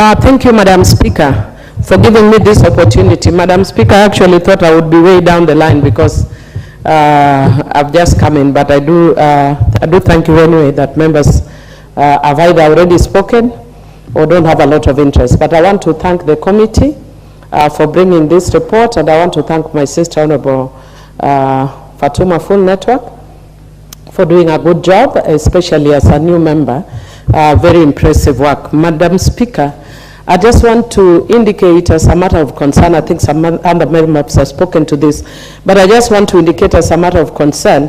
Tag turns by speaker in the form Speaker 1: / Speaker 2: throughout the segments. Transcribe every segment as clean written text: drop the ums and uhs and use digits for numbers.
Speaker 1: Thank you, Madam Speaker, for giving me this opportunity. Madam Speaker, I actually thought I would be way down the line because I've just come in, but I do thank you anyway that members have either already spoken or don't have a lot of interest. But I want to thank the committee for bringing this report, and I want to thank my sister, Honorable Fatuma Full Network, for doing a good job, especially as a new member. Very impressive work. Madam Speaker, I just want to indicate as a matter of concern, I think some other members have spoken to this, but I just want to indicate as a matter of concern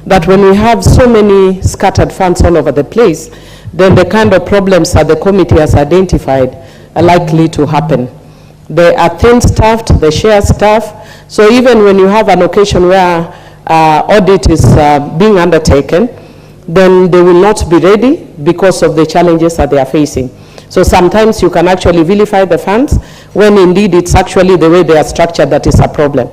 Speaker 1: that when we have so many scattered funds all over the place, then the kind of problems that the committee has identified are likely to happen. They are thin-staffed, they share staff, so even when you have an occasion where audit is being undertaken, then they will not be ready because of the challenges that they are facing. So sometimes you can actually vilify the funds when indeed it's actually the way they are structured that is a problem.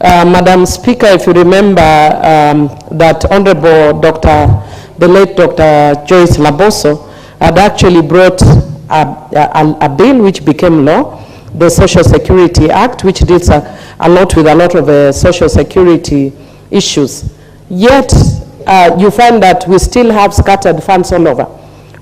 Speaker 1: Madam Speaker, if you remember that Honorable the late Dr. Joyce Laboso had actually brought a bill which became law, the Social Security Act, which deals a lot with a lot of social security issues. Yet, you find that we still have scattered funds all over,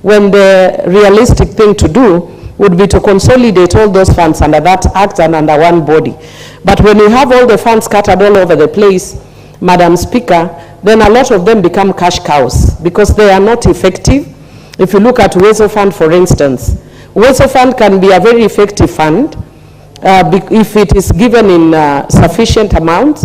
Speaker 1: when the realistic thing to do would be to consolidate all those funds under that act and under one body. But when you have all the funds scattered all over the place, Madam Speaker, then a lot of them become cash cows because they are not effective. If you look at Uwezo Fund, for instance, Uwezo Fund can be a very effective fund if it is given in sufficient amounts.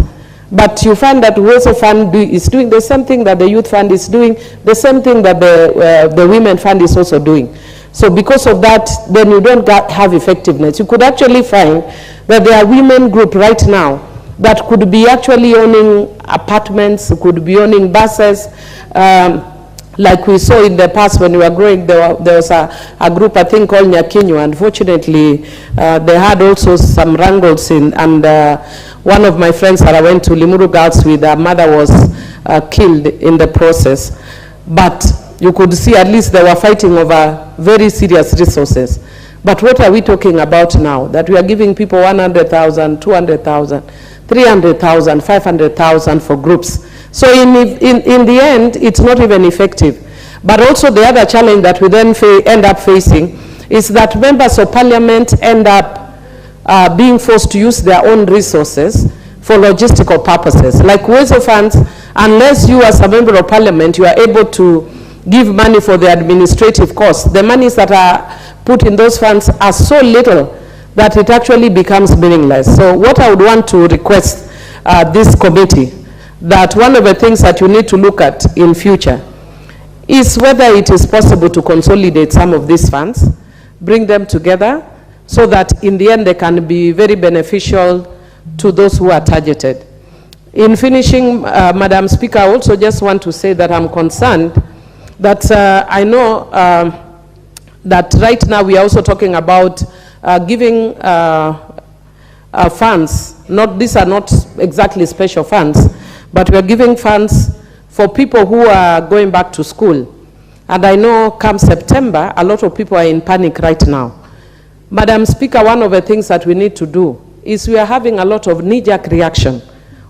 Speaker 1: But you find that Uwezo Fund is doing the same thing that the Youth Fund is doing, the same thing that the Women Fund is also doing. So because of that, then you don't have effectiveness. You could actually find that there are women group right now that could be actually owning apartments, could be owning buses, like we saw in the past when we were growing. There was a group, I think, called Nyakinyo. Unfortunately, they had also some wrangles in, and one of my friends that I went to Limuru Girls with, her mother was killed in the process. But you could see at least they were fighting over very serious resources. But what are we talking about now? That we are giving people 100,000, 200,000, 300,000, 500,000 for groups. So in the end, it's not even effective. But also the other challenge that we then end up facing is that members of parliament end up being forced to use their own resources for logistical purposes. Like Uwezo funds, unless you as a member of parliament, you are able to give money for the administrative costs, the monies that are put in those funds are so little that it actually becomes meaningless. So what I would want to request this committee, that one of the things that you need to look at in future is whether it is possible to consolidate some of these funds, bring them together, so that in the end they can be very beneficial to those who are targeted. In finishing, Madam Speaker, I also just want to say that I'm concerned that I know that right now we are also talking about giving funds. These are not exactly special funds, but we are giving funds for people who are going back to school. And I know come September, a lot of people are in panic right now. Madam Speaker, one of the things that we need to do is we are having a lot of knee-jerk reaction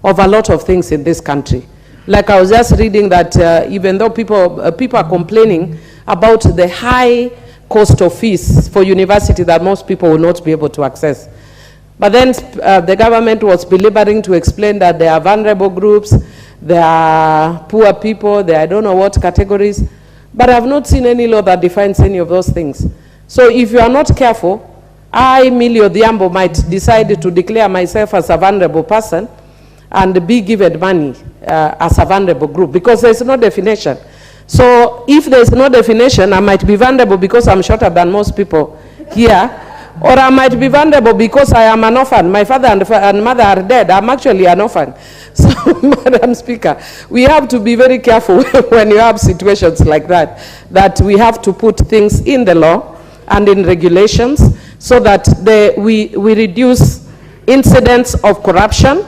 Speaker 1: of a lot of things in this country. Like I was just reading that even though people are complaining about the high cost of fees for university that most people will not be able to access. But then the government was belaboring to explain that there are vulnerable groups, there are poor people, there are I don't know what categories, but I've not seen any law that defines any of those things. So if you are not careful, I, Adhiambo, might decide to declare myself as a vulnerable person and be given money as a vulnerable group because there's no definition. So if there's no definition, I might be vulnerable because I'm shorter than most people here, or I might be vulnerable because I am an orphan. My father and mother are dead. I'm actually an orphan. So, Madam Speaker, we have to be very careful when you have situations like that, that we have to put things in the law and in regulations so that we reduce incidents of corruption,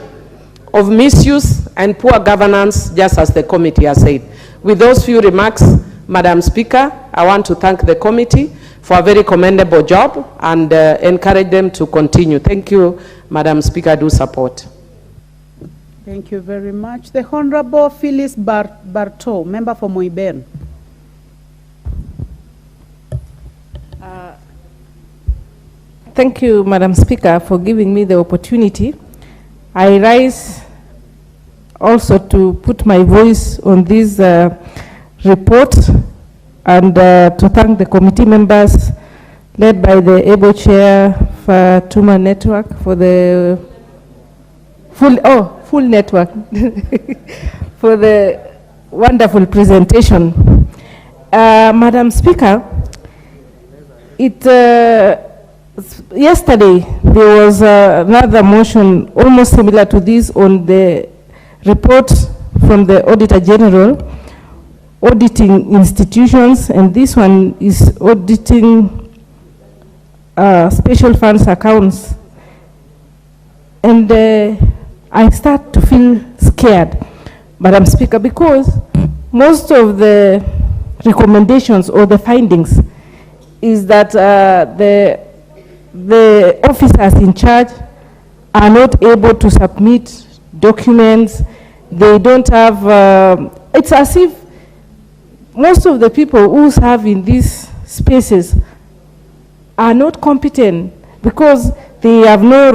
Speaker 1: of misuse, and poor governance, just as the committee has said. With those few remarks, Madam Speaker, I want to thank the committee for a very commendable job and encourage them to continue. Thank you, Madam Speaker. I do support.
Speaker 2: Thank you very much. The Honorable Phyllis Barto, member for Moiben.
Speaker 3: Thank you, Madam Speaker, for giving me the opportunity. I rise also to put my voice on this report and to thank the committee members led by the able chair for Tuma Network for the full network for the wonderful presentation. Madam Speaker, yesterday there was another motion almost similar to this on the report from the Auditor General auditing institutions, and this one is auditing special funds accounts. And I start to feel scared, Madam Speaker, because most of the recommendations or the findings is that the officers in charge are not able to submit documents. They don't have, it's as if most of the people who serve in these spaces are not competent because they have no